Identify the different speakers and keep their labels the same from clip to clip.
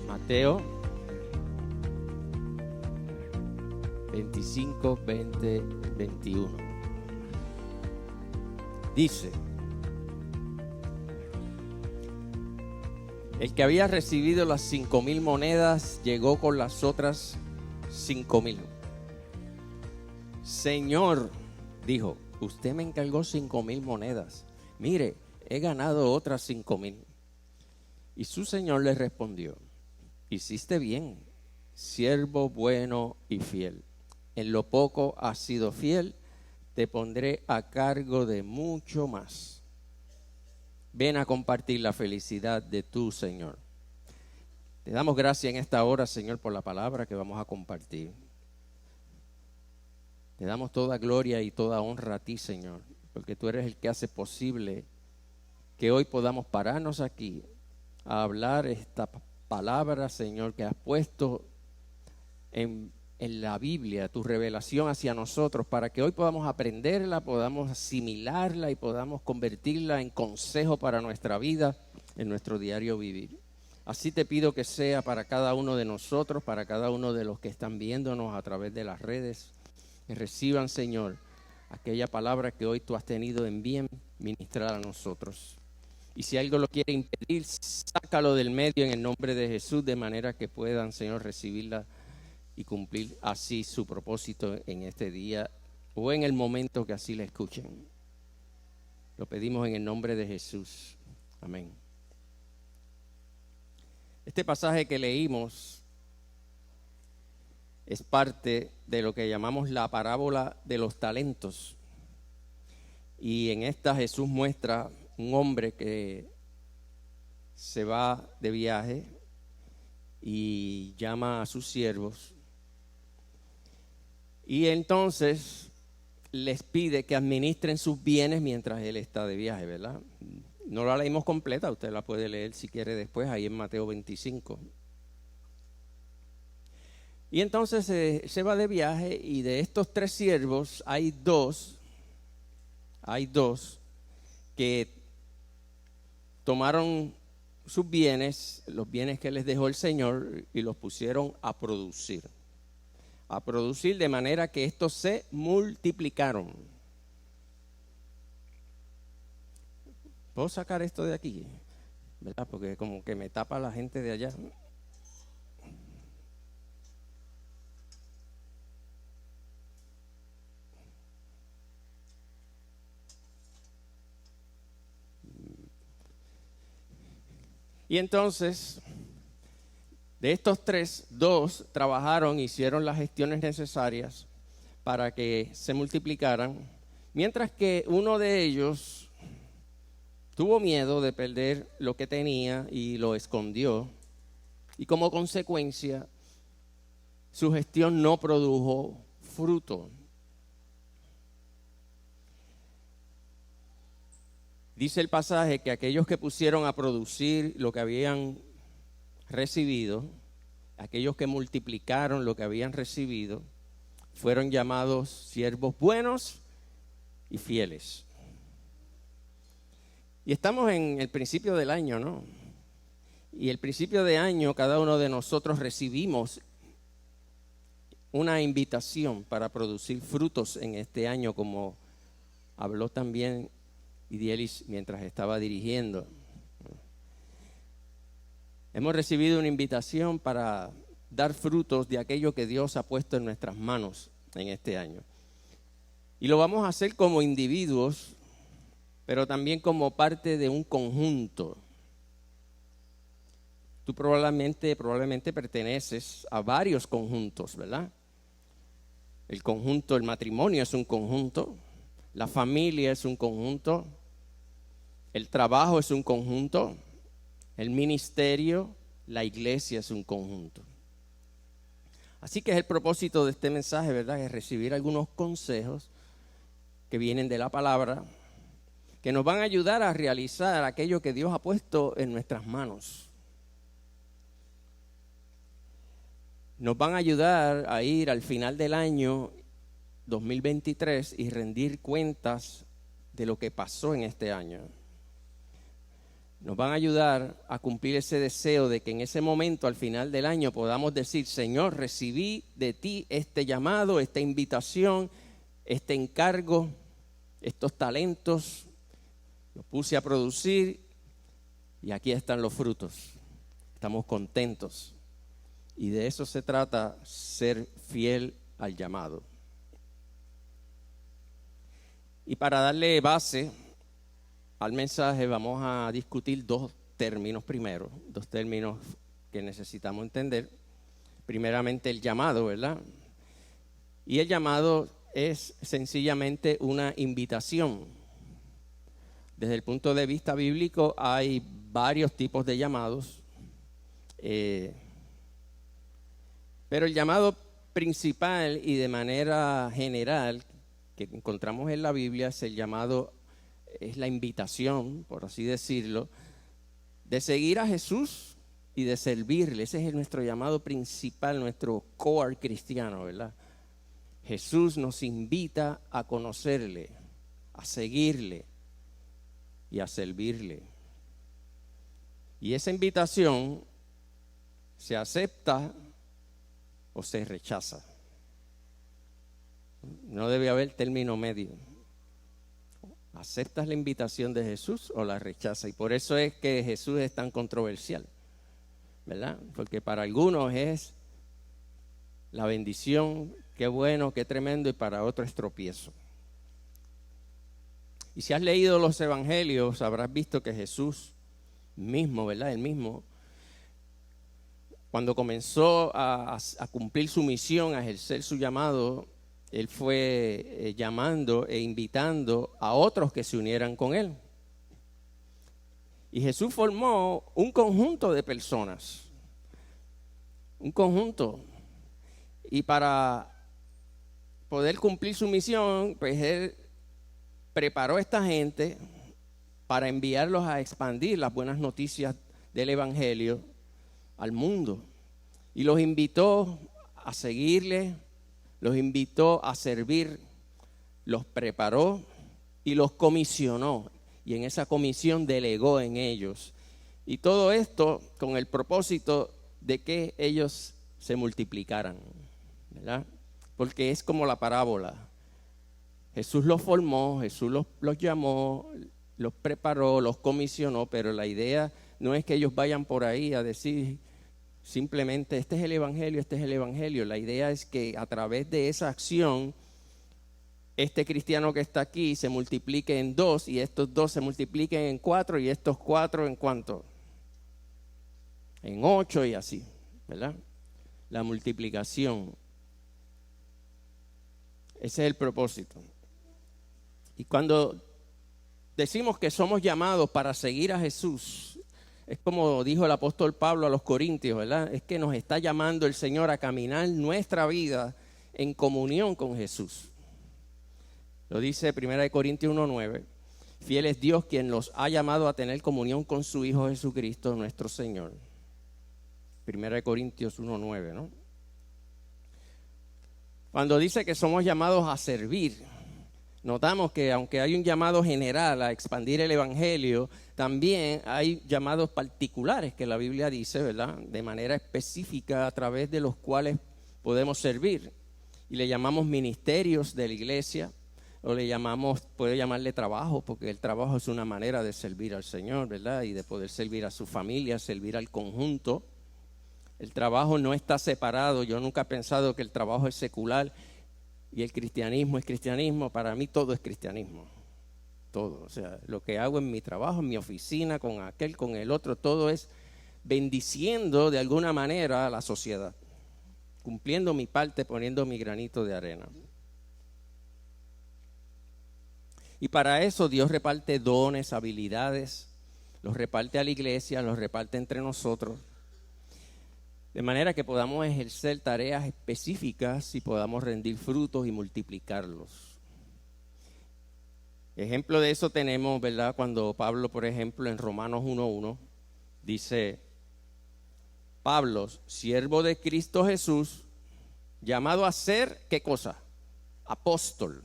Speaker 1: Mateo 25, 20, 21. Dice: el que había recibido las 5,000 monedas llegó con las otras 5,000. Señor, dijo, usted me encargó 5,000 monedas. Mire, he ganado otras 5,000. Y su señor le respondió: hiciste bien, siervo bueno y fiel. En lo poco has sido fiel, te pondré a cargo de mucho más. Ven a compartir la felicidad de tu Señor. Te damos gracias en esta hora, Señor, por la palabra que vamos a compartir. Te damos toda gloria y toda honra a ti, Señor, porque tú eres el que hace posible que hoy podamos pararnos aquí a hablar esta palabra, Señor, que has puesto en la Biblia, tu revelación hacia nosotros, para que hoy podamos aprenderla, podamos asimilarla y podamos convertirla en consejo para nuestra vida, en nuestro diario vivir. Así te pido que sea para cada uno de nosotros, para cada uno de los que están viéndonos a través de las redes, que reciban, Señor, aquella palabra que hoy tú has tenido en bien ministrar a nosotros. Y si algo lo quiere impedir, sácalo del medio en el nombre de Jesús, de manera que puedan, Señor, recibirla y cumplir así su propósito en este día o en el momento que así la escuchen. Lo pedimos en el nombre de Jesús. Amén. Este pasaje que leímos es parte de lo que llamamos la parábola de los talentos. Y en esta Jesús muestra un hombre que se va de viaje y llama a sus siervos. Y entonces les pide que administren sus bienes mientras él está de viaje, ¿verdad? No la leímos completa, usted la puede leer si quiere después, ahí en Mateo 25. Y entonces se va de viaje y de estos 3 siervos hay dos que tomaron sus bienes, los bienes que les dejó el Señor, y los pusieron a producir de manera que estos se multiplicaron. ¿Puedo sacar esto de aquí? ¿Verdad? Porque como que me tapa la gente de allá. Y entonces, de estos 3, 2 trabajaron, hicieron las gestiones necesarias para que se multiplicaran, mientras que uno de ellos tuvo miedo de perder lo que tenía y lo escondió, y como consecuencia su gestión no produjo fruto. Dice el pasaje que aquellos que pusieron a producir lo que habían recibido, aquellos que multiplicaron lo que habían recibido, fueron llamados siervos buenos y fieles. Y estamos en el principio del año, ¿no? Y el principio de año, cada uno de nosotros recibimos una invitación para producir frutos en este año, como habló también Idielis mientras estaba dirigiendo. Hemos recibido una invitación para dar frutos de aquello que Dios ha puesto en nuestras manos en este año. Y lo vamos a hacer como individuos, pero también como parte de un conjunto. Tú probablemente perteneces a varios conjuntos, ¿verdad? El matrimonio es un conjunto, la familia es un conjunto, el trabajo es un conjunto, el ministerio, la iglesia es un conjunto. Así que es el propósito de este mensaje, ¿verdad? Es recibir algunos consejos que vienen de la palabra, que nos van a ayudar a realizar aquello que Dios ha puesto en nuestras manos. Nos van a ayudar a ir al final del año 2023 y rendir cuentas de lo que pasó en este año. nos van a ayudar a cumplir ese deseo de que en ese momento, al final del año, podamos decir: Señor, recibí de ti este llamado, esta invitación, este encargo, estos talentos, los puse a producir y aquí están los frutos. Estamos contentos. Y de eso se trata, ser fiel al llamado. Y para darle base al mensaje, vamos a discutir dos términos primero, dos términos que necesitamos entender. Primeramente, el llamado, ¿verdad? Y el llamado es sencillamente una invitación. Desde el punto de vista bíblico hay varios tipos de llamados, pero el llamado principal y de manera general que encontramos en la Biblia es el llamado, es la invitación, por así decirlo, de seguir a Jesús y de servirle. Ese es nuestro llamado principal, nuestro core cristiano, ¿verdad? Jesús nos invita a conocerle, a seguirle y a servirle. Y esa invitación se acepta o se rechaza. No debe haber término medio. ¿Aceptas la invitación de Jesús o la rechazas? Y por eso es que Jesús es tan controversial, ¿verdad? Porque para algunos es la bendición, qué bueno, qué tremendo, y para otros es tropiezo. Y si has leído los evangelios, habrás visto que Jesús mismo, ¿verdad? Él mismo, cuando comenzó a cumplir su misión, a ejercer su llamado, él fue llamando e invitando a otros que se unieran con él. Y Jesús formó un conjunto de personas, un conjunto. Y para poder cumplir su misión, pues él preparó a esta gente para enviarlos a expandir las buenas noticias del evangelio al mundo. Y los invitó a seguirle, los invitó a servir, los preparó y los comisionó. Y en esa comisión delegó en ellos. Y todo esto con el propósito de que ellos se multiplicaran, ¿verdad? Porque es como la parábola. Jesús los formó, Jesús los llamó, los preparó, los comisionó, pero la idea no es que ellos vayan por ahí a decir simplemente este es el evangelio, este es el evangelio. La idea es que a través de esa acción, este cristiano que está aquí se multiplique en 2 y estos 2 se multipliquen en 4 y estos 4 en ¿cuánto? En 8 y así, ¿verdad? La multiplicación. Ese es el propósito. Y cuando decimos que somos llamados para seguir a Jesús, es como dijo el apóstol Pablo a los Corintios, ¿verdad? Es que nos está llamando el Señor a caminar nuestra vida en comunión con Jesús. Lo dice 1 Corintios 1:9. Fiel es Dios quien los ha llamado a tener comunión con su Hijo Jesucristo, nuestro Señor. 1 Corintios 1:9, ¿no? Cuando dice que somos llamados a servir, notamos que aunque hay un llamado general a expandir el evangelio, también hay llamados particulares que la Biblia dice, ¿verdad? De manera específica a través de los cuales podemos servir. Y le llamamos ministerios de la iglesia, o le llamamos, puede llamarle trabajo, porque el trabajo es una manera de servir al Señor, ¿verdad? Y de poder servir a su familia, servir al conjunto. El trabajo no está separado. Yo nunca he pensado que el trabajo es secular y el cristianismo es cristianismo. Para mí todo es cristianismo. Todo. O sea, lo que hago en mi trabajo, en mi oficina, con aquel, con el otro, todo es bendiciendo de alguna manera a la sociedad. Cumpliendo mi parte, poniendo mi granito de arena. Y para eso Dios reparte dones, habilidades, los reparte a la iglesia, los reparte entre nosotros, de manera que podamos ejercer tareas específicas y podamos rendir frutos y multiplicarlos. Ejemplo de eso tenemos, ¿verdad? Cuando Pablo, por ejemplo, en Romanos 1:1 dice: Pablo, siervo de Cristo Jesús, llamado a ser, ¿qué cosa? Apóstol,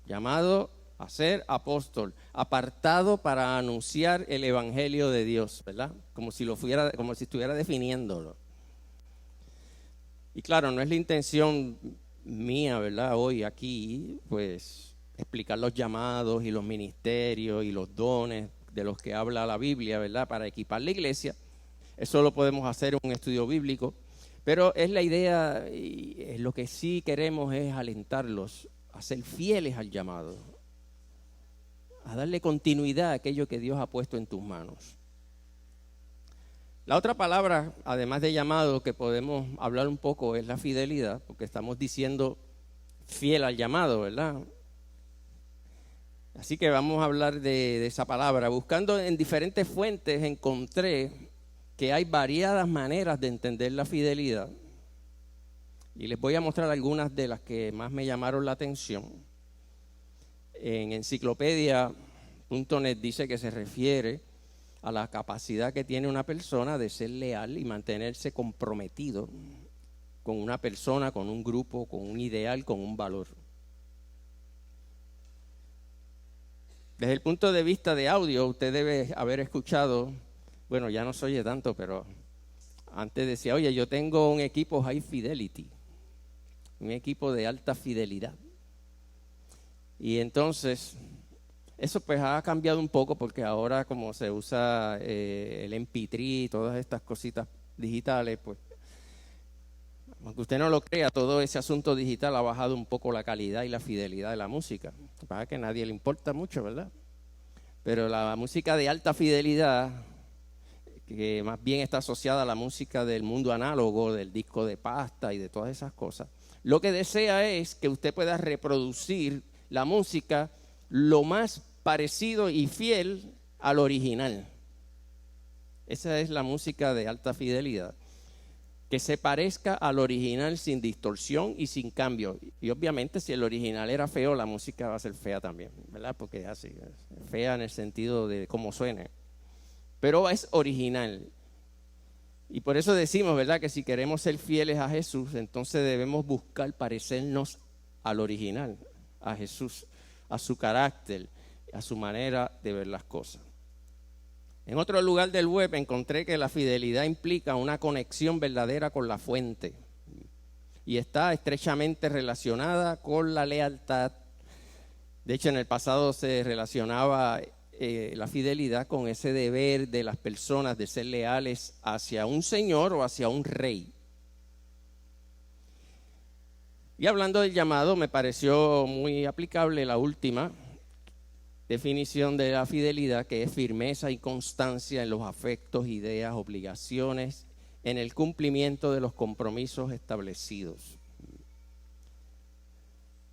Speaker 1: llamado a ser apóstol, apartado para anunciar el evangelio de Dios, ¿verdad? Como si estuviera definiéndolo. Y claro, no es la intención mía, ¿verdad? Hoy aquí, pues, explicar los llamados y los ministerios y los dones de los que habla la Biblia, ¿verdad? Para equipar la iglesia. Eso lo podemos hacer en un estudio bíblico. Pero es la idea, y lo que sí queremos es alentarlos a ser fieles al llamado, a darle continuidad a aquello que Dios ha puesto en tus manos. La otra palabra, además de llamado, que podemos hablar un poco es la fidelidad, porque estamos diciendo fiel al llamado, ¿verdad? Así que vamos a hablar de esa palabra. Buscando en diferentes fuentes encontré que hay variadas maneras de entender la fidelidad. Y les voy a mostrar algunas de las que más me llamaron la atención. En enciclopedia.net dice que se refiere a la capacidad que tiene una persona de ser leal y mantenerse comprometido con una persona, con un grupo, con un ideal, con un valor. Desde el punto de vista de audio, usted debe haber escuchado, bueno, ya no se oye tanto, pero antes decía, oye, yo tengo un equipo high fidelity, un equipo de alta fidelidad. Y entonces, eso pues ha cambiado un poco porque ahora como se usa el MP3 y todas estas cositas digitales, pues, aunque usted no lo crea, todo ese asunto digital ha bajado un poco la calidad y la fidelidad de la música. Para que a nadie le importa mucho, ¿verdad? Pero la música de alta fidelidad, que más bien está asociada a la música del mundo análogo, del disco de pasta y de todas esas cosas, lo que desea es que usted pueda reproducir la música lo más parecido y fiel al original. Esa es la música de alta fidelidad. Que se parezca al original sin distorsión y sin cambio. Y obviamente si el original era feo, la música va a ser fea también, ¿verdad? Porque es así, es fea en el sentido de cómo suene. Pero es original. Y por eso decimos, ¿verdad? Que si queremos ser fieles a Jesús, entonces debemos buscar parecernos al original, a Jesús, a su carácter, a su manera de ver las cosas. En otro lugar del web encontré que la fidelidad implica una conexión verdadera con la fuente y está estrechamente relacionada con la lealtad. De hecho, en el pasado se relacionaba la fidelidad con ese deber de las personas de ser leales hacia un señor o hacia un rey. Y hablando del llamado, me pareció muy aplicable la última definición de la fidelidad, que es firmeza y constancia en los afectos, ideas, obligaciones, en el cumplimiento de los compromisos establecidos.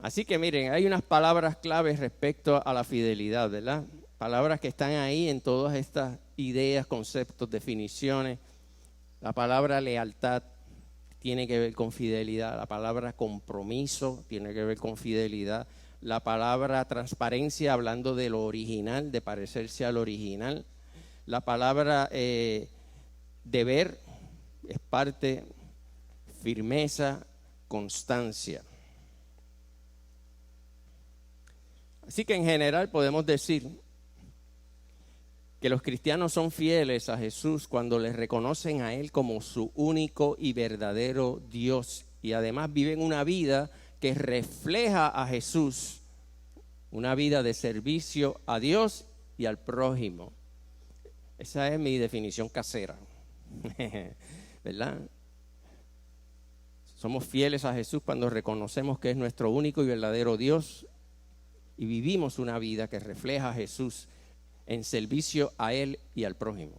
Speaker 1: Así que miren, hay unas palabras claves respecto a la fidelidad, ¿verdad? Palabras que están ahí en todas estas ideas, conceptos, definiciones. La palabra lealtad tiene que ver con fidelidad. La palabra compromiso tiene que ver con fidelidad. La palabra transparencia, hablando de lo original, de parecerse al original. La palabra deber es parte, firmeza, constancia. Así que en general podemos decir que los cristianos son fieles a Jesús cuando les reconocen a Él como su único y verdadero Dios. Y además viven una vida que refleja a Jesús, una vida de servicio a Dios y al prójimo. Esa es mi definición casera, ¿verdad? Somos fieles a Jesús cuando reconocemos que es nuestro único y verdadero Dios y vivimos una vida que refleja a Jesús en servicio a Él y al prójimo.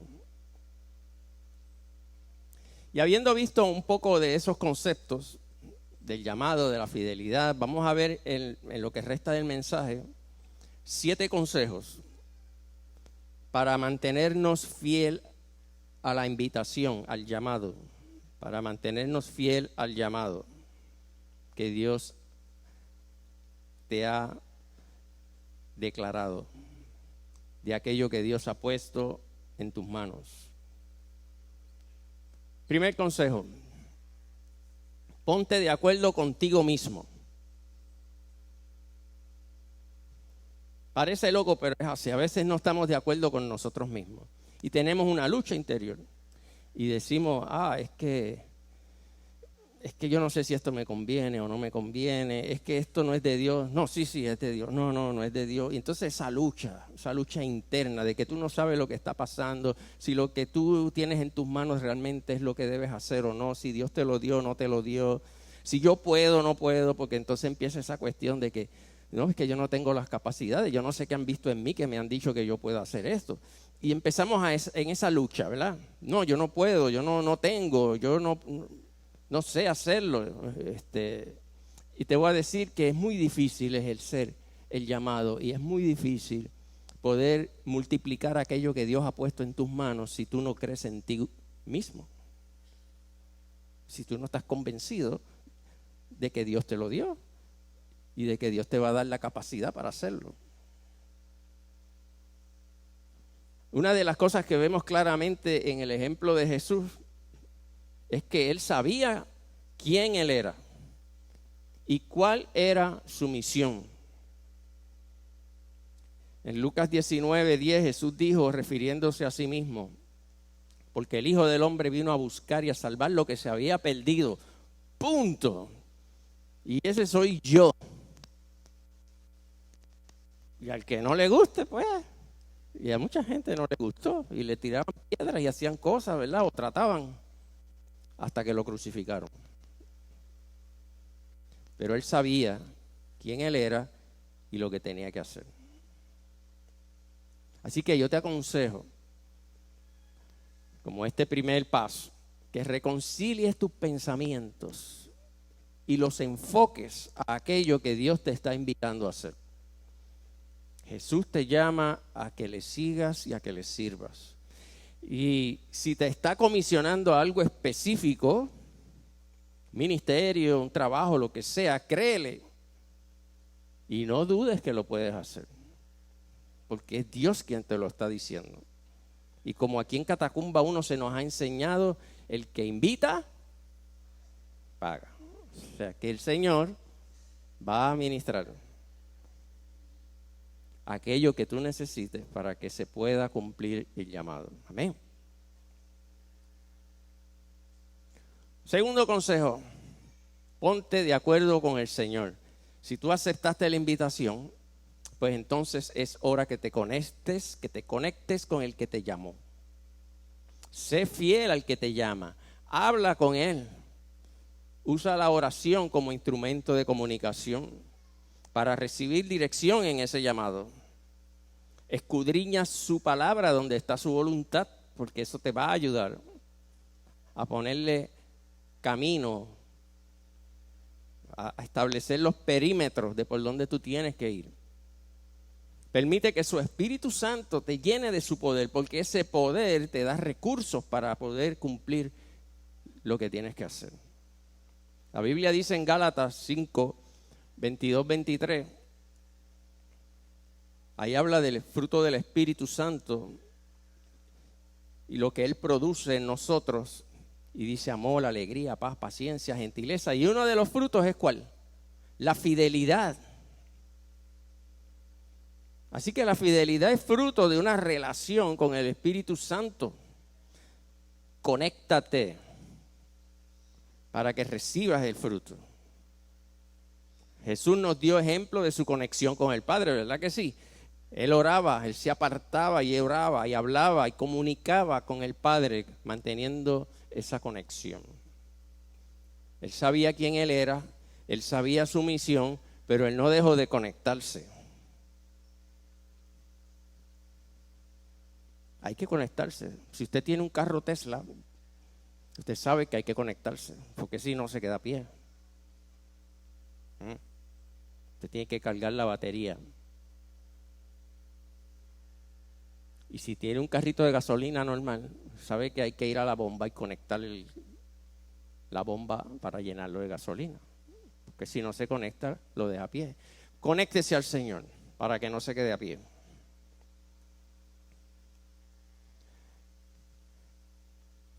Speaker 1: Y habiendo visto un poco de esos conceptos, del llamado, de la fidelidad, vamos a ver en lo que resta del mensaje 7 consejos para mantenernos fiel a la invitación, al llamado, para mantenernos fiel al llamado que Dios te ha declarado, de aquello que Dios ha puesto en tus manos. Primer consejo: ponte de acuerdo contigo mismo. Parece loco, pero es así. A veces no estamos de acuerdo con nosotros mismos. Y tenemos una lucha interior. Y decimos, es que yo no sé si esto me conviene o no me conviene. Es que esto no es de Dios. No, sí, es de Dios. No es de Dios. Y entonces esa lucha interna de que tú no sabes lo que está pasando, si lo que tú tienes en tus manos realmente es lo que debes hacer o no, si Dios te lo dio o no te lo dio, si yo puedo o no puedo, porque entonces empieza esa cuestión de que no, es que yo no tengo las capacidades, yo no sé qué han visto en mí que me han dicho que yo puedo hacer esto. Y empezamos en esa lucha, ¿verdad? No, yo no puedo, yo no tengo, yo no sé hacerlo. Y te voy a decir que es muy difícil ejercer el llamado y es muy difícil poder multiplicar aquello que Dios ha puesto en tus manos si tú no crees en ti mismo. Si tú no estás convencido de que Dios te lo dio y de que Dios te va a dar la capacidad para hacerlo. Una de las cosas que vemos claramente en el ejemplo de Jesús es que él sabía quién él era y cuál era su misión. En Lucas 19:10 Jesús dijo, refiriéndose a sí mismo, porque el Hijo del Hombre vino a buscar y a salvar lo que se había perdido. Punto. Y ese soy yo. Y al que no le guste, pues, y a mucha gente no le gustó y le tiraban piedras y hacían cosas, ¿verdad? O trataban hasta que lo crucificaron. Pero él sabía quién él era y lo que tenía que hacer. Así que yo te aconsejo, como este primer paso, que reconcilies tus pensamientos y los enfoques a aquello que Dios te está invitando a hacer. Jesús te llama a que le sigas y a que le sirvas. Y si te está comisionando algo específico, ministerio, un trabajo, lo que sea, créele. Y no dudes que lo puedes hacer. Porque es Dios quien te lo está diciendo. Y como aquí en Catacumba uno se nos ha enseñado, el que invita, paga. O sea que el Señor va a ministrar aquello que tú necesites para que se pueda cumplir el llamado. Amén. Segundo consejo, ponte de acuerdo con el Señor. Si tú aceptaste la invitación, pues entonces es hora que te conectes con el que te llamó. Sé fiel al que te llama, habla con él. Usa la oración como instrumento de comunicación para recibir dirección en ese llamado. Escudriña su palabra donde está su voluntad, porque eso te va a ayudar a ponerle camino, a establecer los perímetros de por donde tú tienes que ir. Permite que su Espíritu Santo te llene de su poder, porque ese poder te da recursos para poder cumplir lo que tienes que hacer. La Biblia dice en Gálatas 5, 22, 23, ahí habla del fruto del Espíritu Santo y lo que Él produce en nosotros. Y dice amor, alegría, paz, paciencia, gentileza. Y uno de los frutos es ¿cuál? La fidelidad. Así que la fidelidad es fruto de una relación con el Espíritu Santo. Conéctate para que recibas el fruto. Jesús nos dio ejemplo de su conexión con el Padre, ¿verdad que sí? Él oraba, él se apartaba y oraba y hablaba y comunicaba con el Padre, manteniendo esa conexión. Él sabía quién él era, él sabía su misión, pero él no dejó de conectarse. Hay que conectarse. Si usted tiene un carro Tesla, usted sabe que hay que conectarse, porque si no se queda a pie. Usted tiene que cargar la batería. Y si tiene un carrito de gasolina normal, sabe que hay que ir a la bomba y conectar la bomba para llenarlo de gasolina. Porque si no se conecta, lo deja a pie. Conéctese al Señor para que no se quede a pie.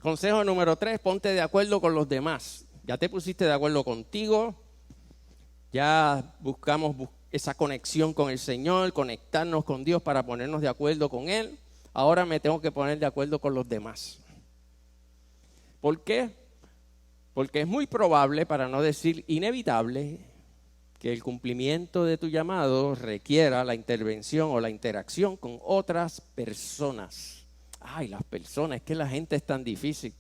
Speaker 1: Consejo número 3, ponte de acuerdo con los demás. Ya te pusiste de acuerdo contigo, ya buscamos esa conexión con el Señor, conectarnos con Dios para ponernos de acuerdo con Él. Ahora me tengo que poner de acuerdo con los demás. ¿Por qué? Porque es muy probable, para no decir inevitable, que el cumplimiento de tu llamado requiera la intervención o la interacción con otras personas. Ay, las personas, es que la gente es tan difícil.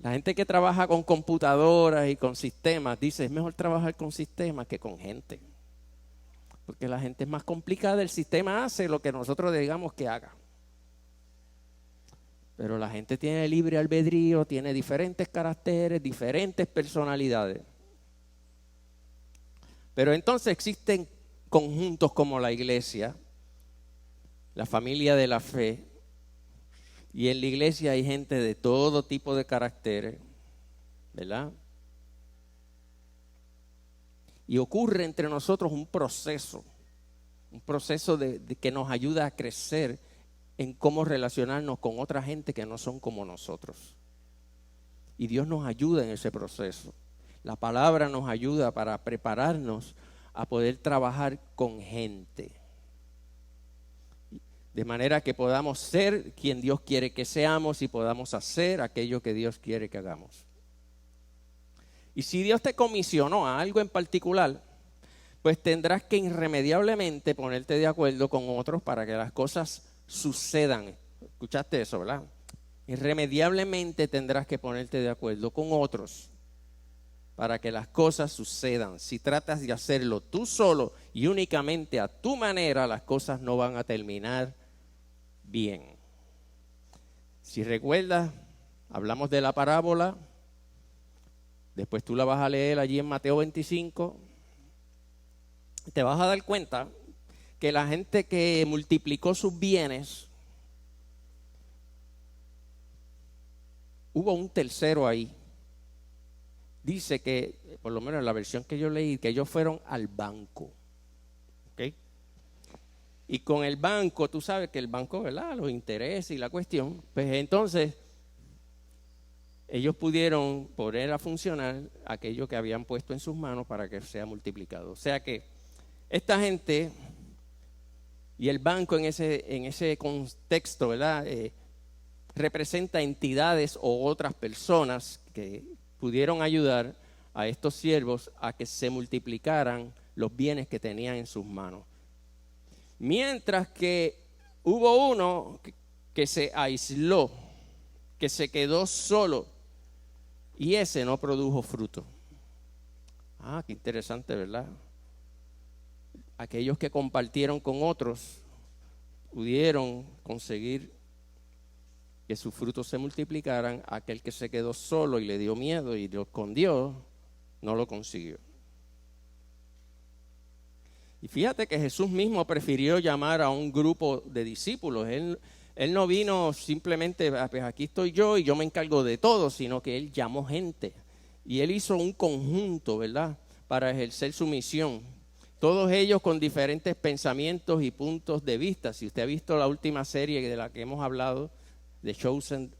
Speaker 1: La gente que trabaja con computadoras y con sistemas dice, es mejor trabajar con sistemas que con gente. Porque la gente es más complicada, el sistema hace lo que nosotros digamos que haga. Pero la gente tiene libre albedrío, tiene diferentes caracteres, diferentes personalidades. Pero entonces existen conjuntos como la iglesia, la familia de la fe, y en la iglesia hay gente de todo tipo de caracteres, ¿verdad? Y ocurre entre nosotros un proceso de que nos ayuda a crecer en cómo relacionarnos con otra gente que no son como nosotros. Y Dios nos ayuda en ese proceso. La palabra nos ayuda para prepararnos a poder trabajar con gente. De manera que podamos ser quien Dios quiere que seamos y podamos hacer aquello que Dios quiere que hagamos. Y si Dios te comisionó a algo en particular, pues tendrás que irremediablemente ponerte de acuerdo con otros para que las cosas sucedan. ¿Escuchaste eso, verdad? Irremediablemente tendrás que ponerte de acuerdo con otros para que las cosas sucedan. Si tratas de hacerlo tú solo y únicamente a tu manera, las cosas no van a terminar bien. Si recuerdas, hablamos de la parábola, después tú la vas a leer allí en Mateo 25, te vas a dar cuenta que la gente que multiplicó sus bienes, hubo un tercero ahí. Dice que, por lo menos en la versión que yo leí, que ellos fueron al banco. ¿Ok? Y con el banco, tú sabes que el banco, ¿verdad? Los intereses y la cuestión, pues entonces ellos pudieron poner a funcionar aquello que habían puesto en sus manos para que sea multiplicado. O sea que esta gente y el banco en ese contexto, ¿verdad? Representa entidades o otras personas que pudieron ayudar a estos siervos a que se multiplicaran los bienes que tenían en sus manos. Mientras que hubo uno que se aisló, que se quedó solo, y ese no produjo fruto. Ah, qué interesante, ¿verdad? Aquellos que compartieron con otros pudieron conseguir que sus frutos se multiplicaran. Aquel que se quedó solo y le dio miedo y lo escondió, no lo consiguió. Y fíjate que Jesús mismo prefirió llamar a un grupo de discípulos. Él no vino simplemente, pues aquí estoy yo y yo me encargo de todo, sino que Él llamó gente. Y Él hizo un conjunto, ¿verdad?, para ejercer su misión. Todos ellos con diferentes pensamientos y puntos de vista. Si usted ha visto la última serie de la que hemos hablado, The Chosen,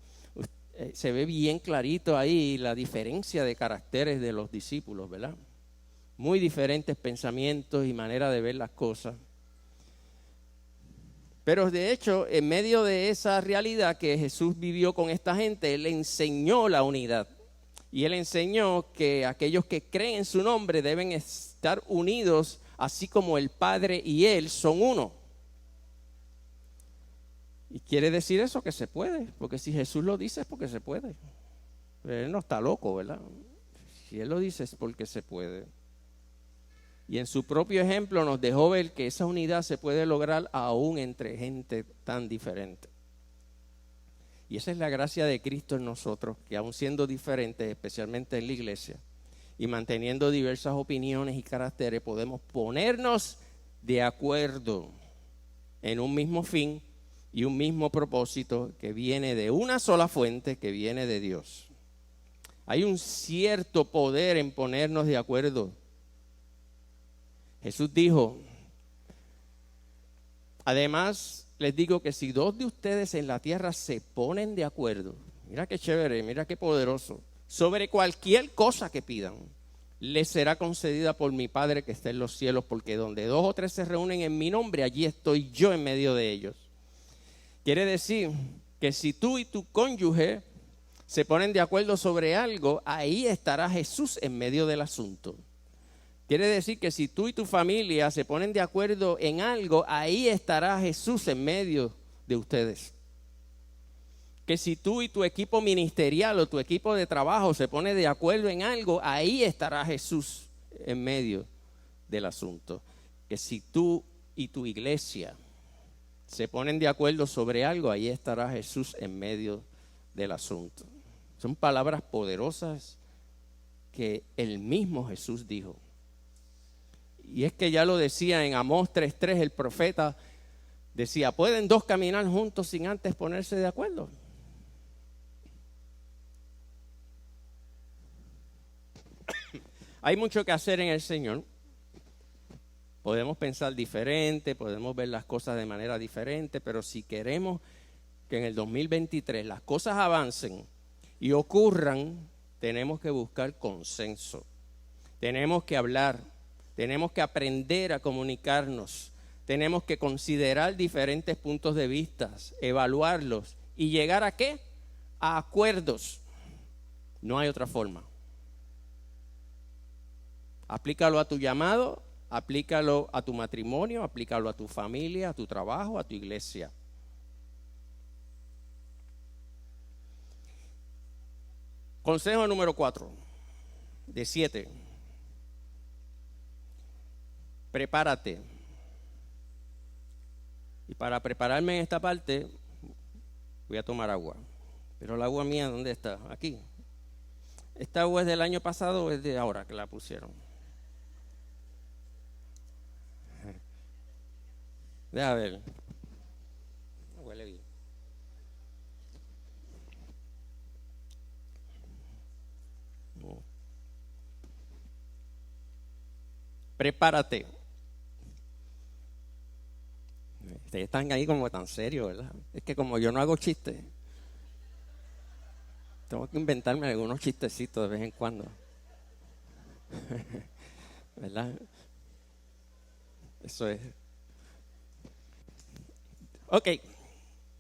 Speaker 1: se ve bien clarito ahí la diferencia de caracteres de los discípulos, ¿verdad? Muy diferentes pensamientos y manera de ver las cosas. Pero de hecho, en medio de esa realidad que Jesús vivió con esta gente, Él enseñó la unidad. Y Él enseñó que aquellos que creen en su nombre deben estar unidos, así como el Padre y Él son uno. Y quiere decir eso que se puede, porque si Jesús lo dice es porque se puede. Él no está loco, ¿verdad? Si Él lo dice es porque se puede. Y en su propio ejemplo nos dejó ver que esa unidad se puede lograr aún entre gente tan diferente. Y esa es la gracia de Cristo en nosotros, que aún siendo diferentes, especialmente en la iglesia, y manteniendo diversas opiniones y caracteres, podemos ponernos de acuerdo en un mismo fin y un mismo propósito que viene de una sola fuente, que viene de Dios. Hay un cierto poder en ponernos de acuerdo. Jesús dijo, además les digo que si dos de ustedes en la tierra se ponen de acuerdo, mira qué chévere, mira qué poderoso, sobre cualquier cosa que pidan, les será concedida por mi Padre que está en los cielos, porque donde 2 o 3 se reúnen en mi nombre, allí estoy yo en medio de ellos. Quiere decir que si tú y tu cónyuge se ponen de acuerdo sobre algo, ahí estará Jesús en medio del asunto. Quiere decir que si tú y tu familia se ponen de acuerdo en algo, ahí estará Jesús en medio de ustedes. Que si tú y tu equipo ministerial o tu equipo de trabajo se pone de acuerdo en algo, ahí estará Jesús en medio del asunto. Que si tú y tu iglesia se ponen de acuerdo sobre algo, ahí estará Jesús en medio del asunto. Son palabras poderosas que el mismo Jesús dijo. Y es que ya lo decía en Amós 3:3, el profeta decía, ¿pueden 2 caminar juntos sin antes ponerse de acuerdo? Hay mucho que hacer en el Señor. Podemos pensar diferente, podemos ver las cosas de manera diferente, pero si queremos que en el 2023 las cosas avancen y ocurran, tenemos que buscar consenso. Tenemos que hablar, tenemos que aprender a comunicarnos, tenemos que considerar diferentes puntos de vista, evaluarlos y llegar ¿a qué? A acuerdos. No hay otra forma. Aplícalo a tu llamado, aplícalo a tu matrimonio, aplícalo a tu familia, a tu trabajo, a tu iglesia. Consejo número 4, de 7. Prepárate. Y para prepararme en esta parte, voy a tomar agua. Pero el agua mía, ¿dónde está? Aquí. ¿Esta agua es del año pasado o es de ahora que la pusieron? Deja ver. Huele bien. No. Prepárate. Ustedes están ahí como tan serios, ¿verdad? Es que como yo no hago chistes, tengo que inventarme algunos chistecitos de vez en cuando. ¿Verdad? Eso es. Ok,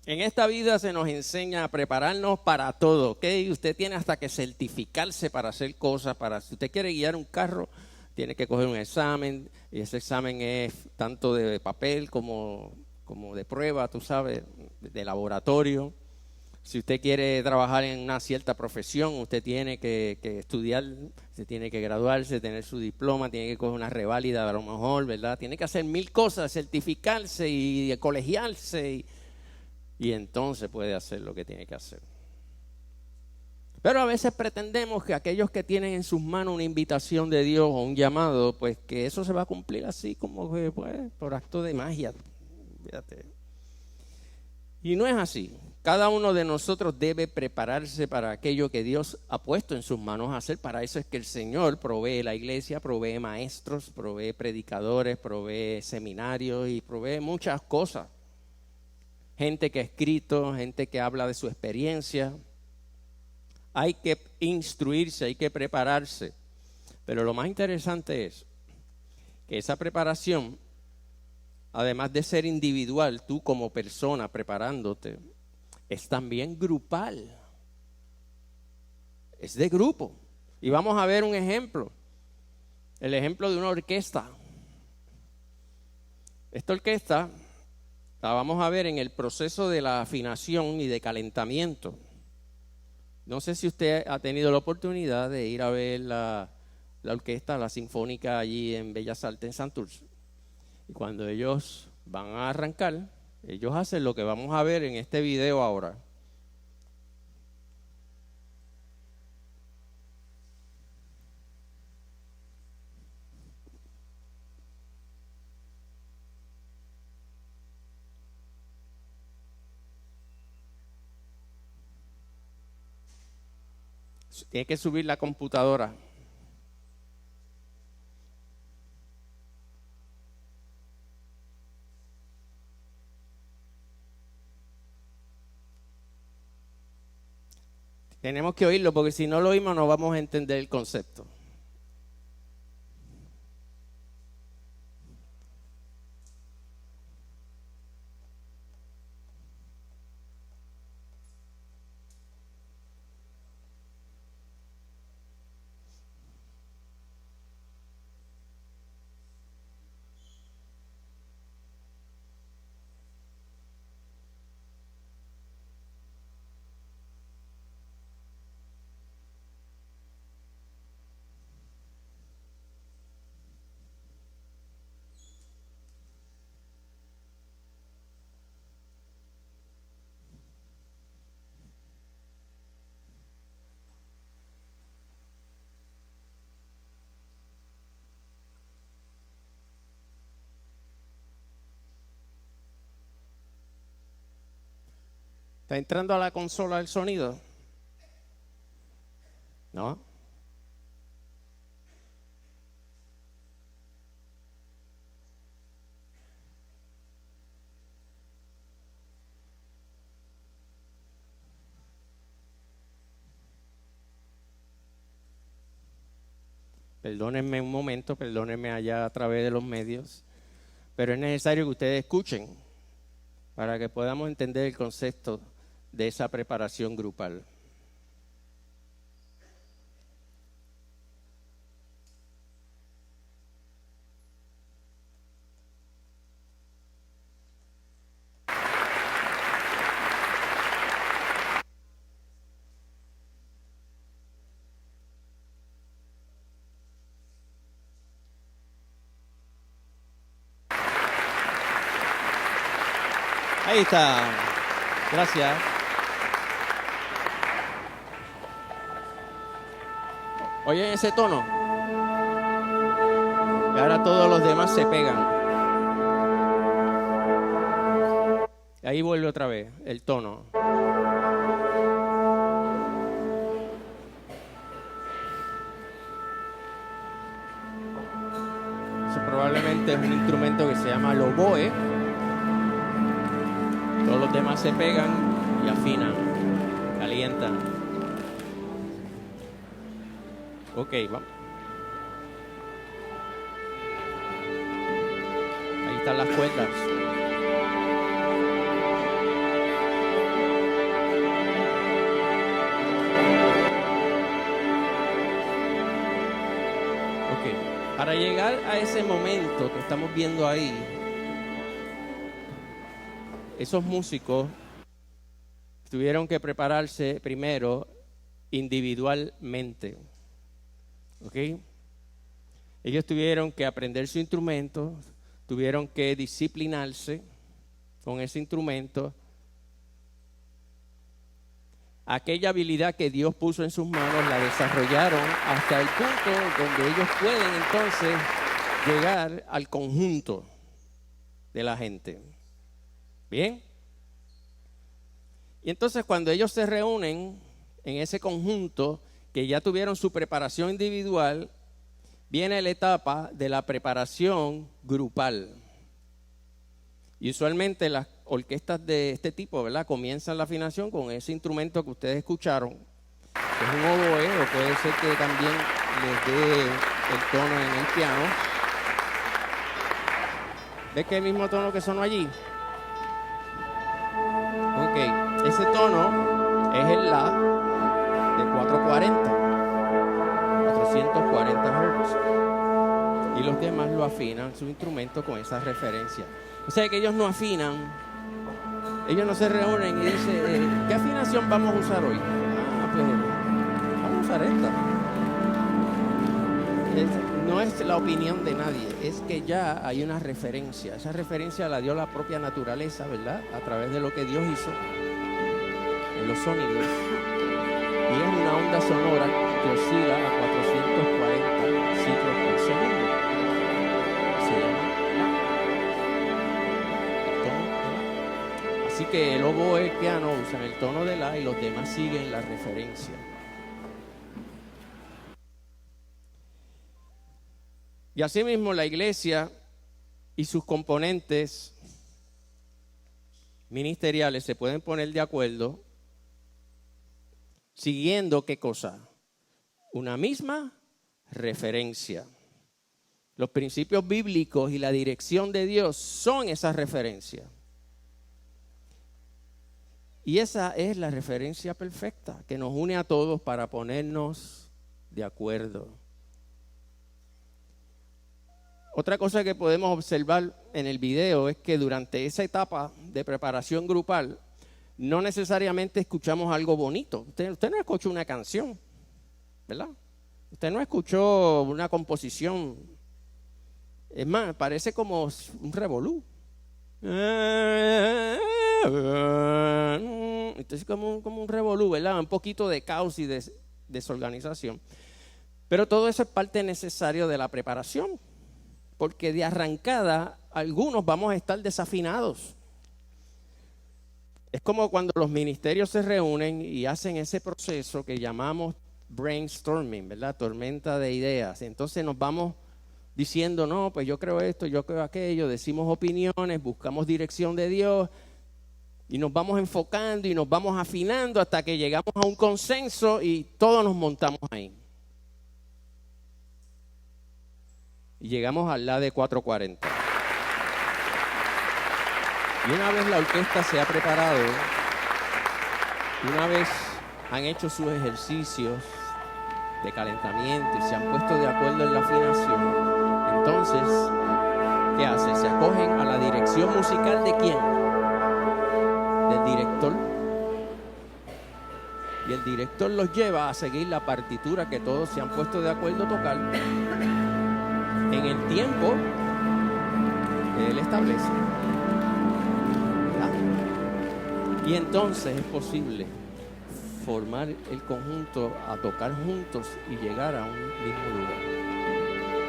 Speaker 1: en esta vida se nos enseña a prepararnos para todo, ¿ok? Usted tiene hasta que certificarse para hacer cosas, si usted quiere guiar un carro, tiene que coger un examen, y ese examen es tanto de papel como de prueba, tú sabes, de laboratorio. Si usted quiere trabajar en una cierta profesión, usted tiene que estudiar, usted tiene que graduarse, tener su diploma, tiene que coger una reválida a lo mejor, ¿verdad? Tiene que hacer 1000 cosas, certificarse y colegiarse y entonces puede hacer lo que tiene que hacer. Pero a veces pretendemos que aquellos que tienen en sus manos una invitación de Dios o un llamado, pues que eso se va a cumplir así como que, pues, por acto de magia. Fíjate. Y no es así. Cada uno de nosotros debe prepararse para aquello que Dios ha puesto en sus manos a hacer. Para eso es que el Señor provee la iglesia, provee maestros, provee predicadores, provee seminarios y provee muchas cosas. Gente que ha escrito, gente que habla de su experiencia. Hay que instruirse, hay que prepararse. Pero lo más interesante es que esa preparación, además de ser individual, tú como persona preparándote, es también grupal. Es de grupo. Y vamos a ver un ejemplo. El ejemplo de una orquesta. Esta orquesta la vamos a ver en el proceso de la afinación y de calentamiento. No sé si usted ha tenido la oportunidad de ir a ver la orquesta, la sinfónica allí en Bellas Artes, en Santurce. Y cuando ellos van a arrancar, ellos hacen lo que vamos a ver en este video ahora. Tiene que subir la computadora. Tenemos que oírlo porque si no lo oímos no vamos a entender el concepto. ¿Está entrando a la consola el sonido? ¿No? Perdónenme un momento, perdónenme allá a través de los medios, pero es necesario que ustedes escuchen para que podamos entender el concepto de esa preparación grupal. Ahí está. Gracias. Oye ese tono. Y ahora todos los demás se pegan. Y ahí vuelve otra vez el tono. Eso probablemente es un instrumento que se llama el oboe. Todos los demás se pegan y afinan, calientan. Ok, vamos. Ahí están las cuerdas. Ok, para llegar a ese momento que estamos viendo ahí, esos músicos tuvieron que prepararse primero individualmente, ¿ok? Ellos tuvieron que aprender su instrumento, tuvieron que disciplinarse con ese instrumento. Aquella habilidad que Dios puso en sus manos la desarrollaron hasta el punto donde ellos pueden entonces llegar al conjunto de la gente. Bien. Y entonces cuando ellos se reúnen en ese conjunto, que ya tuvieron su preparación individual, viene la etapa de la preparación grupal. Y usualmente las orquestas de este tipo, ¿verdad?, comienzan la afinación con ese instrumento que ustedes escucharon, que es un oboe, o puede ser que también les dé el tono en el piano. ¿Ves que es el mismo tono que sonó allí? Ok, ese tono es el La de 440 Hz. Y los demás lo afinan su instrumento con esa referencia. O sea que ellos no afinan, ellos no se reúnen y dicen, ¿qué afinación vamos a usar hoy? Ah, pues vamos a usar esta. No es la opinión de nadie, es que ya hay una referencia. Esa referencia la dio la propia naturaleza, ¿verdad? A través de lo que Dios hizo en los sonidos. Y es una onda sonora que oscila a 440 ciclos por segundo. Se llama el tono de La. Así que el oboe y el piano usan el tono de La y los demás siguen la referencia. Y asimismo la iglesia y sus componentes ministeriales se pueden poner de acuerdo siguiendo ¿qué cosa? Una misma referencia. Los principios bíblicos y la dirección de Dios son esa referencia. Y esa es la referencia perfecta que nos une a todos para ponernos de acuerdo. Otra cosa que podemos observar en el video es que durante esa etapa de preparación grupal no necesariamente escuchamos algo bonito. Usted no escuchó una canción, ¿verdad? Usted no escuchó una composición. Es más, parece como un revolú. Entonces como un revolú, ¿verdad? Un poquito de caos y de desorganización. Pero todo eso es parte necesaria de la preparación. Porque de arrancada algunos vamos a estar desafinados. Es como cuando los ministerios se reúnen y hacen ese proceso que llamamos brainstorming, ¿verdad? Tormenta de ideas. Entonces nos vamos diciendo, no, pues yo creo esto, yo creo aquello, decimos opiniones, buscamos dirección de Dios y nos vamos enfocando y nos vamos afinando hasta que llegamos a un consenso y todos nos montamos ahí. Y llegamos al la de 440. Y una vez la orquesta se ha preparado, una vez han hecho sus ejercicios de calentamiento y se han puesto de acuerdo en la afinación, entonces, ¿qué hace? Se acogen a la dirección musical ¿de quién? Del director. Y el director los lleva a seguir la partitura que todos se han puesto de acuerdo a tocar en el tiempo que él establece. Y entonces es posible formar el conjunto, a tocar juntos y llegar a un mismo lugar.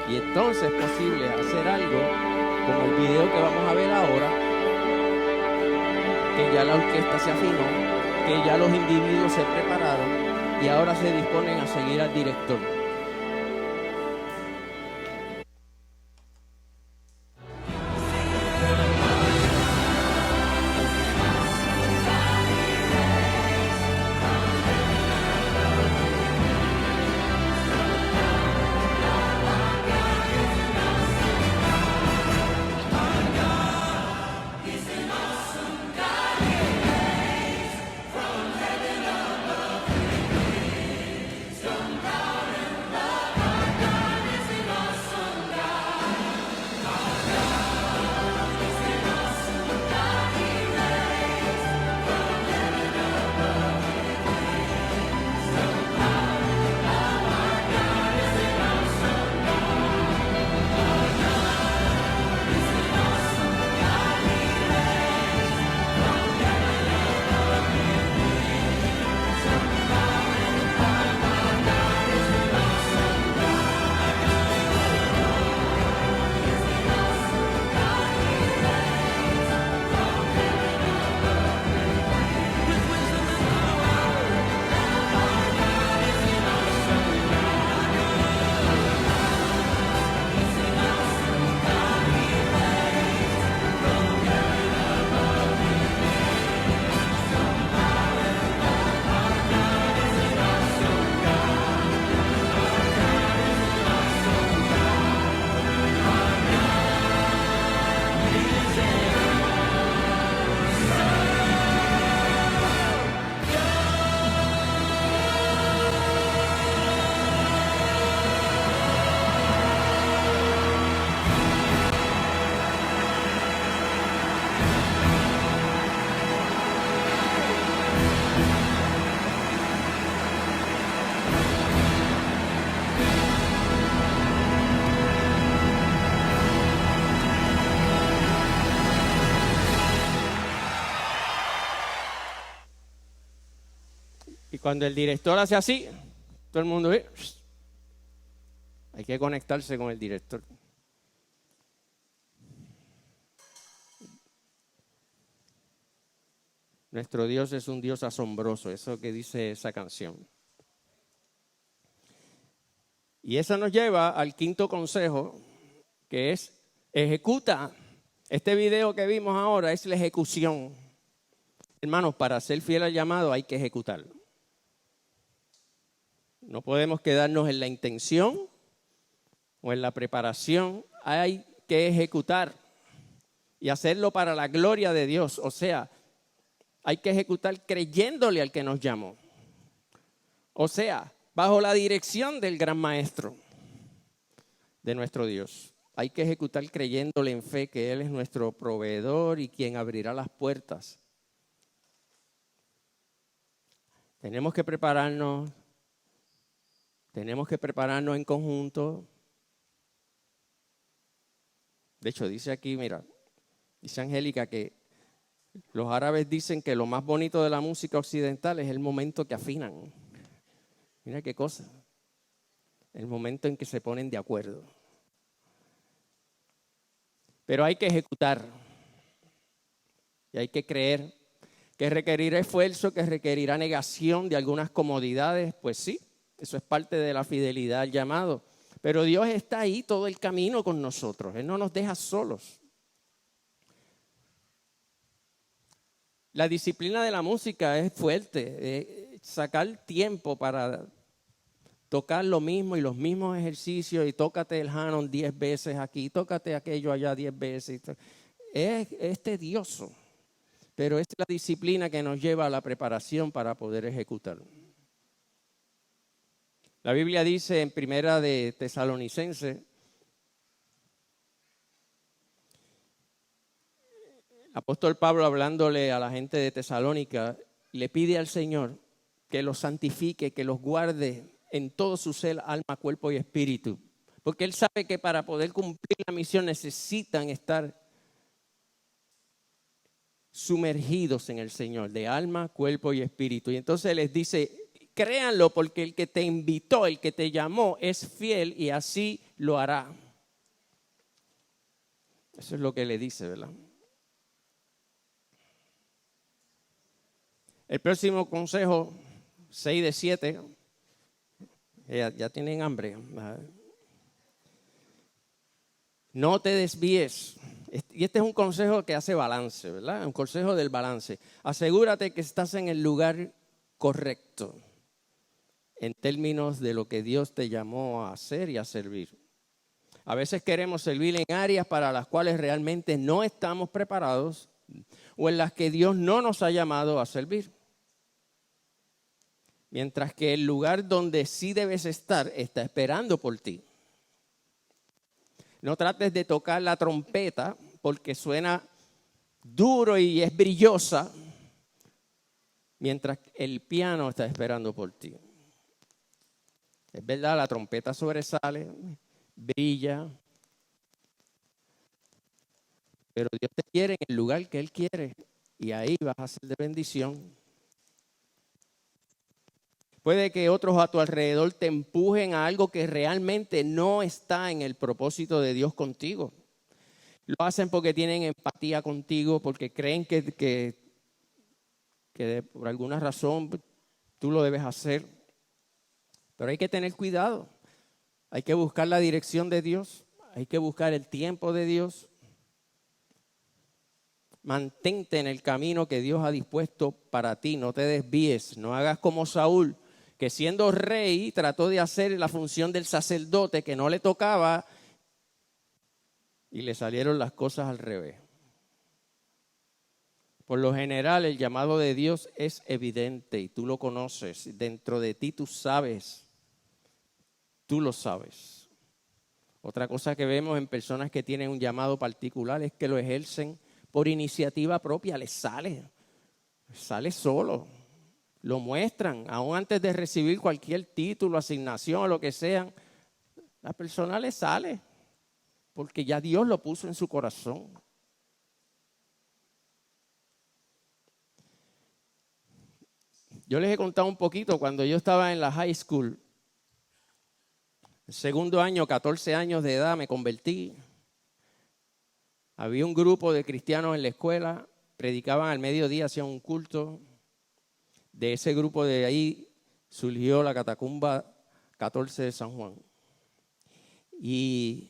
Speaker 1: Y entonces es posible hacer algo como el video que vamos a ver ahora, que ya la orquesta se afinó, que ya los individuos se prepararon y ahora se disponen a seguir al director. Y cuando el director hace así, todo el mundo ve. Hay que conectarse con el director. Nuestro Dios es un Dios asombroso, eso que dice esa canción. Y eso nos lleva al quinto consejo, que es ejecuta. Este video que vimos ahora es la ejecución. Hermanos, para ser fiel al llamado hay que ejecutarlo. No podemos quedarnos en la intención o en la preparación. Hay que ejecutar y hacerlo para la gloria de Dios. O sea, hay que ejecutar creyéndole al que nos llamó. O sea, bajo la dirección del gran maestro de nuestro Dios. Hay que ejecutar creyéndole en fe que Él es nuestro proveedor y quien abrirá las puertas. Tenemos que prepararnos en conjunto. De hecho, dice aquí, mira, dice Angélica que los árabes dicen que lo más bonito de la música occidental es el momento que afinan. Mira qué cosa. El momento en que se ponen de acuerdo. Pero hay que ejecutar. Y hay que creer. ¿Que requerirá esfuerzo, que requerirá negación de algunas comodidades? Pues sí, eso es parte de la fidelidad al llamado. Pero Dios está ahí todo el camino con nosotros. Él no nos deja solos. La disciplina de la música es fuerte. Sacar tiempo para tocar lo mismo y los mismos ejercicios y tócate el Hanon 10 veces aquí, tócate aquello allá 10 veces. Es tedioso. Pero es la disciplina que nos lleva a la preparación para poder ejecutarlo. La Biblia dice en Primera de Tesalonicenses, el apóstol Pablo hablándole a la gente de Tesalónica, le pide al Señor que los santifique, que los guarde en todo su ser, alma, cuerpo y espíritu. Porque Él sabe que para poder cumplir la misión necesitan estar sumergidos en el Señor, de alma, cuerpo y espíritu. Y entonces les dice, créanlo porque el que te invitó, el que te llamó es fiel y así lo hará. Eso es lo que le dice, ¿verdad? El próximo consejo, 6 de 7, ya tienen hambre. No te desvíes. Y este es un consejo que hace balance, ¿verdad? Un consejo del balance. Asegúrate que estás en el lugar correcto en términos de lo que Dios te llamó a hacer y a servir. A veces queremos servir en áreas para las cuales realmente no estamos preparados o en las que Dios no nos ha llamado a servir. Mientras que el lugar donde sí debes estar está esperando por ti. No trates de tocar la trompeta porque suena duro y es brillosa, mientras el piano está esperando por ti. Es verdad, la trompeta sobresale, brilla, pero Dios te quiere en el lugar que Él quiere y ahí vas a ser de bendición. Puede que otros a tu alrededor te empujen a algo que realmente no está en el propósito de Dios contigo. Lo hacen porque tienen empatía contigo, porque creen que por alguna razón tú lo debes hacer. Pero hay que tener cuidado. Hay que buscar la dirección de Dios. Hay que buscar el tiempo de Dios. Mantente en el camino que Dios ha dispuesto para ti. No te desvíes. No hagas como Saúl, que siendo rey trató de hacer la función del sacerdote que no le tocaba y le salieron las cosas al revés. Por lo general, el llamado de Dios es evidente y tú lo conoces. Dentro de ti tú sabes, tú lo sabes. Otra cosa que vemos en personas que tienen un llamado particular es que lo ejercen por iniciativa propia, les sale solo. Lo muestran, aún antes de recibir cualquier título, asignación o lo que sea, la persona le sale, porque ya Dios lo puso en su corazón. Yo les he contado un poquito, cuando yo estaba en la high school, el segundo año, 14 años de edad, me convertí. Había un grupo de cristianos en la escuela, predicaban al mediodía, hacían un culto. De ese grupo de ahí surgió la Catacumba 14 de San Juan. Y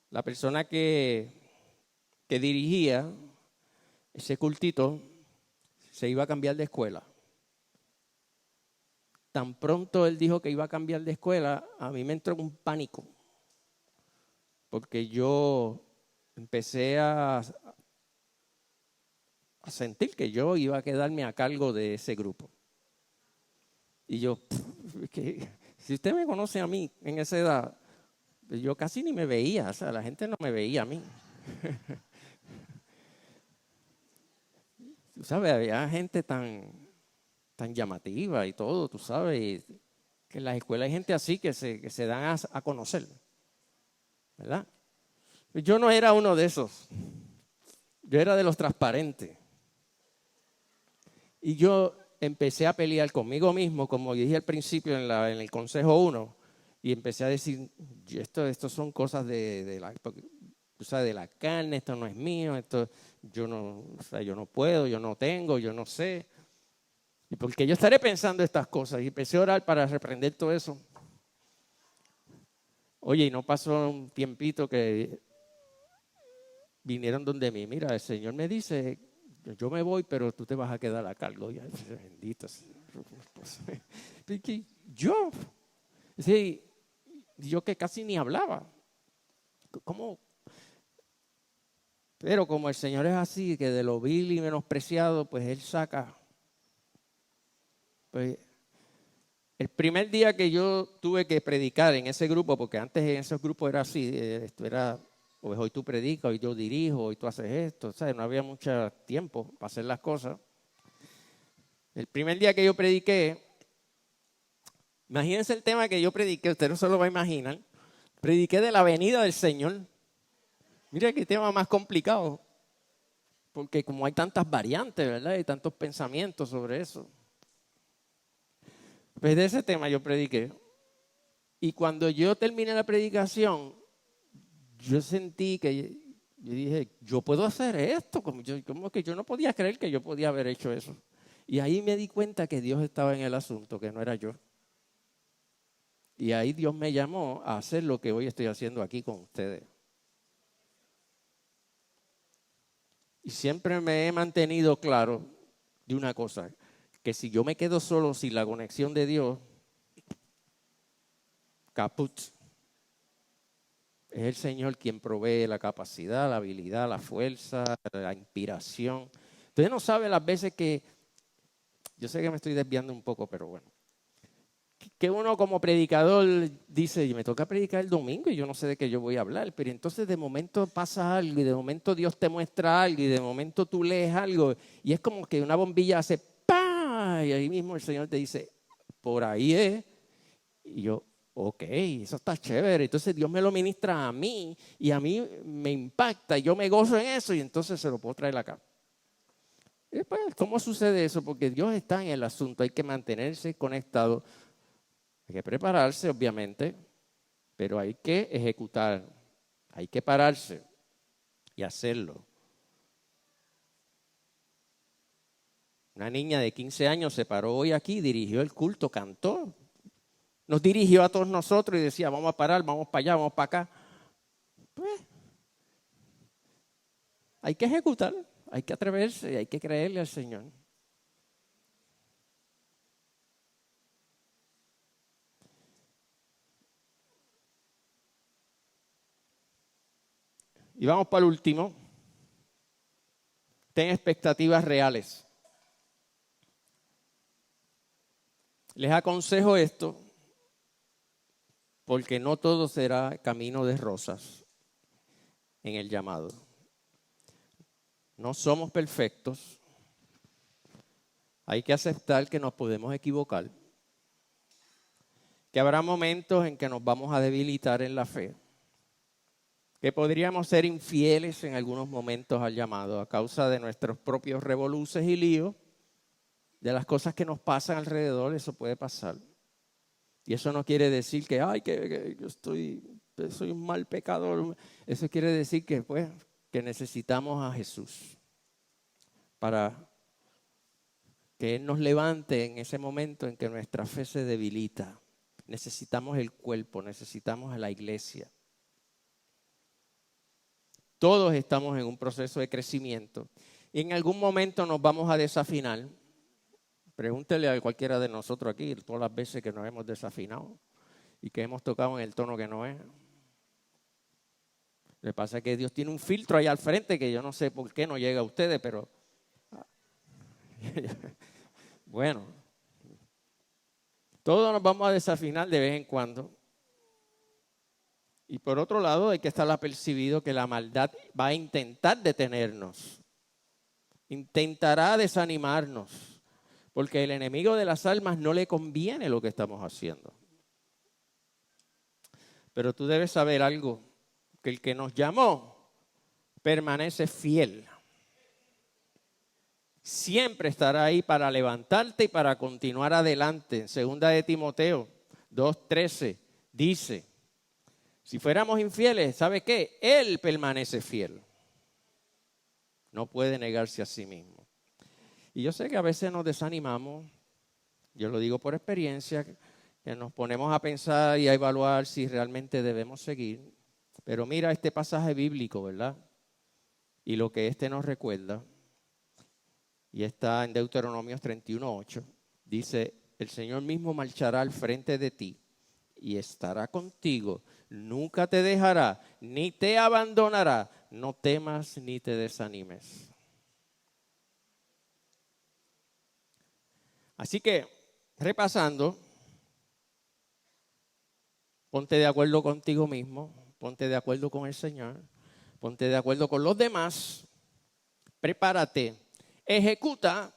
Speaker 1: la persona que dirigía ese cultito se iba a cambiar de escuela. Tan pronto él dijo que iba a cambiar de escuela, a mí me entró un pánico. Porque yo empecé a sentir que yo iba a quedarme a cargo de ese grupo. Y yo, si usted me conoce a mí en esa edad, yo casi ni me veía, o sea, la gente no me veía a mí. Tú sabes, había gente tan llamativa y todo, tú sabes, que en las escuelas hay gente así que se dan a conocer, ¿verdad? Yo no era uno de esos, yo era de los transparentes. Y yo empecé a pelear conmigo mismo, como dije al principio en el consejo 1, y empecé a decir, estos son cosas de la... tú sabes, de la carne, esto no es mío, esto yo no puedo, yo no tengo, yo no sé. Y porque yo estaré pensando estas cosas. Y empecé a orar para reprender todo eso. Oye, y no pasó un tiempito que vinieron donde mí. Mira, el Señor me dice, yo me voy, pero tú te vas a quedar a cargo. Y, bendito Señor. Yo, sí, yo que casi ni hablaba. ¿Cómo? Pero como el Señor es así, que de lo vil y menospreciado, pues Él saca. Pues el primer día que yo tuve que predicar en ese grupo, porque antes en esos grupos era así, esto era, pues hoy tú predicas, hoy yo dirijo, hoy tú haces esto, ¿sabes? No había mucho tiempo para hacer las cosas. El primer día que yo prediqué, imagínense el tema que yo prediqué, usted no se lo va a imaginar. Prediqué de la venida del Señor. Mira qué tema más complicado, porque como hay tantas variantes, ¿verdad? Hay tantos pensamientos sobre eso. Pues de ese tema yo prediqué. Y cuando yo terminé la predicación, yo sentí que, yo dije, yo puedo hacer esto. Como que yo no podía creer que yo podía haber hecho eso. Y ahí me di cuenta que Dios estaba en el asunto, que no era yo. Y ahí Dios me llamó a hacer lo que hoy estoy haciendo aquí con ustedes. Y siempre me he mantenido claro de una cosa, que si yo me quedo solo sin la conexión de Dios, caput. Es el Señor quien provee la capacidad, la habilidad, la fuerza, la inspiración. Usted no sabe las veces que, yo sé que me estoy desviando un poco, pero bueno, que uno como predicador dice, me toca predicar el domingo y yo no sé de qué yo voy a hablar, pero entonces de momento pasa algo y de momento Dios te muestra algo y de momento tú lees algo y es como que una bombilla hace ¡pam! Y ahí mismo el Señor te dice, por ahí es. Y yo, ok, eso está chévere. Entonces Dios me lo ministra a mí y a mí me impacta y yo me gozo en eso y entonces se lo puedo traer acá. Y pues, ¿cómo sucede eso? Porque Dios está en el asunto, hay que mantenerse conectado. Hay que prepararse, obviamente, pero hay que ejecutar, hay que pararse y hacerlo. Una niña de 15 años se paró hoy aquí, dirigió el culto, cantó. Nos dirigió a todos nosotros y decía, vamos a parar, vamos para allá, vamos para acá. Pues, hay que ejecutar, hay que atreverse y hay que creerle al Señor. Y vamos para el último. Ten expectativas reales. Les aconsejo esto porque no todo será camino de rosas en el llamado. No somos perfectos. Hay que aceptar que nos podemos equivocar. Que habrá momentos en que nos vamos a debilitar en la fe. Que podríamos ser infieles en algunos momentos al llamado a causa de nuestros propios revoluces y líos, de las cosas que nos pasan alrededor, eso puede pasar. Y eso no quiere decir que, que yo soy un mal pecador. Eso quiere decir que, pues, que necesitamos a Jesús para que Él nos levante en ese momento en que nuestra fe se debilita. Necesitamos el cuerpo, necesitamos a la iglesia. Todos estamos en un proceso de crecimiento y en algún momento nos vamos a desafinar. Pregúntele a cualquiera de nosotros aquí todas las veces que nos hemos desafinado y que hemos tocado en el tono que no es. Lo que pasa es que Dios tiene un filtro ahí al frente que yo no sé por qué no llega a ustedes, pero bueno, todos nos vamos a desafinar de vez en cuando. Y por otro lado, hay que estar apercibido que la maldad va a intentar detenernos, intentará desanimarnos, porque el enemigo de las almas no le conviene lo que estamos haciendo. Pero tú debes saber algo, que el que nos llamó permanece fiel. Siempre estará ahí para levantarte y para continuar adelante. En 2 de Timoteo 2:13 dice, Si fuéramos infieles, ¿sabe qué? Él permanece fiel. No puede negarse a sí mismo. Y yo sé que a veces nos desanimamos, yo lo digo por experiencia, que nos ponemos a pensar y a evaluar si realmente debemos seguir. Pero mira este pasaje bíblico, ¿verdad? Y lo que nos recuerda, y está en Deuteronomios 31:8, dice, el Señor mismo marchará al frente de ti y estará contigo, nunca te dejará, ni te abandonará, no temas ni te desanimes. Así que, repasando, ponte de acuerdo contigo mismo, ponte de acuerdo con el Señor, ponte de acuerdo con los demás, prepárate, ejecuta,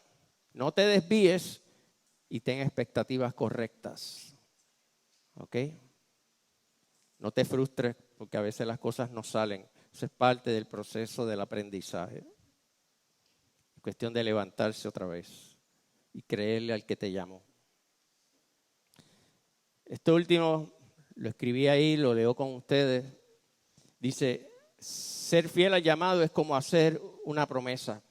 Speaker 1: no te desvíes y ten expectativas correctas. ¿Ok? No te frustres porque a veces las cosas no salen. Eso es parte del proceso del aprendizaje. Es cuestión de levantarse otra vez y creerle al que te llamó. Esto último lo escribí ahí, lo leo con ustedes. Dice, ser fiel al llamado es como hacer una promesa.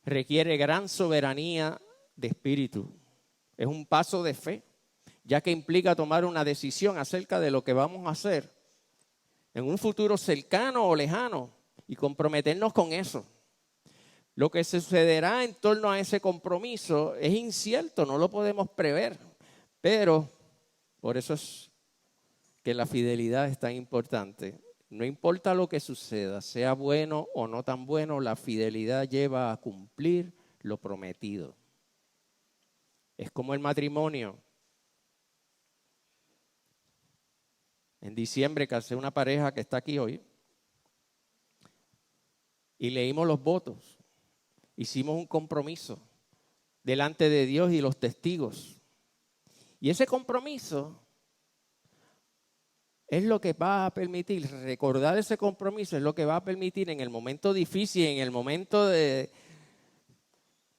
Speaker 1: Requiere gran soberanía de espíritu. Es un paso de fe, ya que implica tomar una decisión acerca de lo que vamos a hacer en un futuro cercano o lejano y comprometernos con eso. Lo que sucederá en torno a ese compromiso es incierto, no lo podemos prever, pero por eso es que la fidelidad es tan importante. No importa lo que suceda, sea bueno o no tan bueno, la fidelidad lleva a cumplir lo prometido. Es como el matrimonio. En diciembre casé una pareja que está aquí hoy y leímos los votos. Hicimos un compromiso delante de Dios y los testigos. Y ese compromiso es lo que va a permitir, recordar ese compromiso es lo que va a permitir en el momento difícil, en el momento de,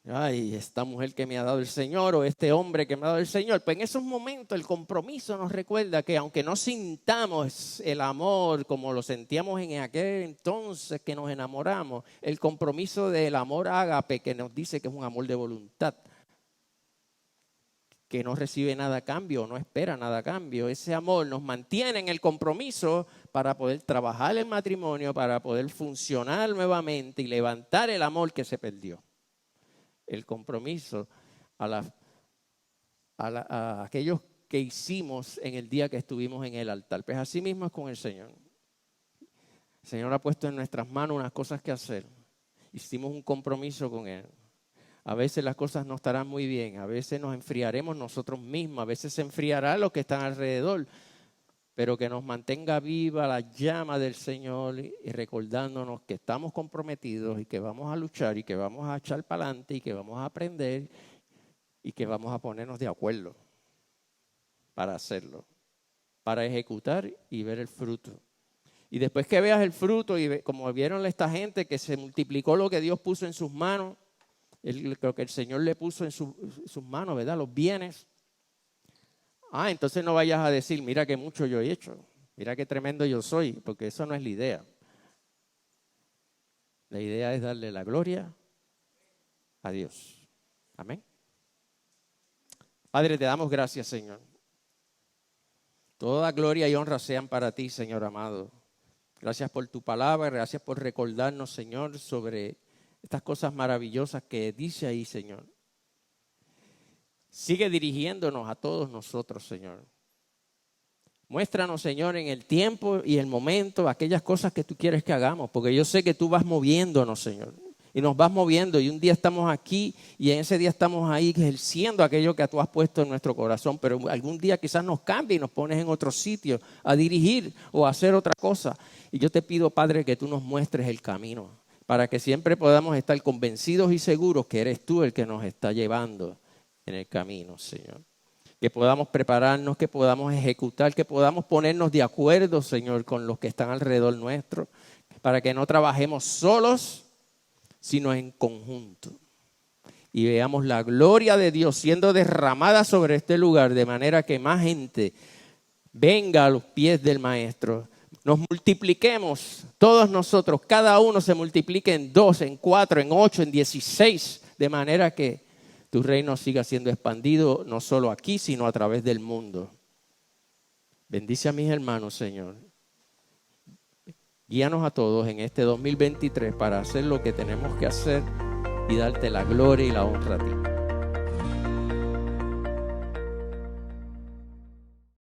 Speaker 1: ay, esta mujer que me ha dado el Señor o este hombre que me ha dado el Señor. Pues en esos momentos el compromiso nos recuerda que aunque no sintamos el amor como lo sentíamos en aquel entonces que nos enamoramos, el compromiso del amor ágape que nos dice que es un amor de voluntad, que no recibe nada a cambio, no espera nada a cambio. Ese amor nos mantiene en el compromiso para poder trabajar el matrimonio, para poder funcionar nuevamente y levantar el amor que se perdió. El compromiso a aquellos que hicimos en el día que estuvimos en el altar. Pues así mismo es con el Señor. El Señor ha puesto en nuestras manos unas cosas que hacer. Hicimos un compromiso con Él. A veces las cosas no estarán muy bien, a veces nos enfriaremos nosotros mismos, a veces se enfriará los que están alrededor, pero que nos mantenga viva la llama del Señor y recordándonos que estamos comprometidos y que vamos a luchar y que vamos a echar para adelante y que vamos a aprender y que vamos a ponernos de acuerdo para hacerlo, para ejecutar y ver el fruto. Y después que veas el fruto y como vieron esta gente que se multiplicó lo que Dios puso en sus manos, creo que el Señor le puso en sus manos, ¿verdad? Los bienes. Entonces no vayas a decir, mira qué mucho yo he hecho, mira qué tremendo yo soy, porque eso no es la idea. La idea es darle la gloria a Dios. Amén. Padre, te damos gracias, Señor. Toda gloria y honra sean para ti, Señor amado. Gracias por tu palabra, gracias por recordarnos, Señor, sobre estas cosas maravillosas que dice ahí, Señor. Sigue dirigiéndonos a todos nosotros, Señor. Muéstranos, Señor, en el tiempo y el momento aquellas cosas que tú quieres que hagamos, porque yo sé que tú vas moviéndonos, Señor. Y nos vas moviendo y un día estamos aquí y en ese día estamos ahí ejerciendo aquello que tú has puesto en nuestro corazón, pero algún día quizás nos cambie y nos pones en otro sitio a dirigir o a hacer otra cosa. Y yo te pido, Padre, que tú nos muestres el camino, para que siempre podamos estar convencidos y seguros que eres tú el que nos está llevando en el camino, Señor. Que podamos prepararnos, que podamos ejecutar, que podamos ponernos de acuerdo, Señor, con los que están alrededor nuestro, para que no trabajemos solos, sino en conjunto. Y veamos la gloria de Dios siendo derramada sobre este lugar, de manera que más gente venga a los pies del Maestro. Nos multipliquemos, todos nosotros, cada uno se multiplique en 2, en 4, en 8, en 16, de manera que tu reino siga siendo expandido no solo aquí, sino a través del mundo. Bendice a mis hermanos, Señor. Guíanos a todos en este 2023 para hacer lo que tenemos que hacer y darte la gloria y la honra a ti.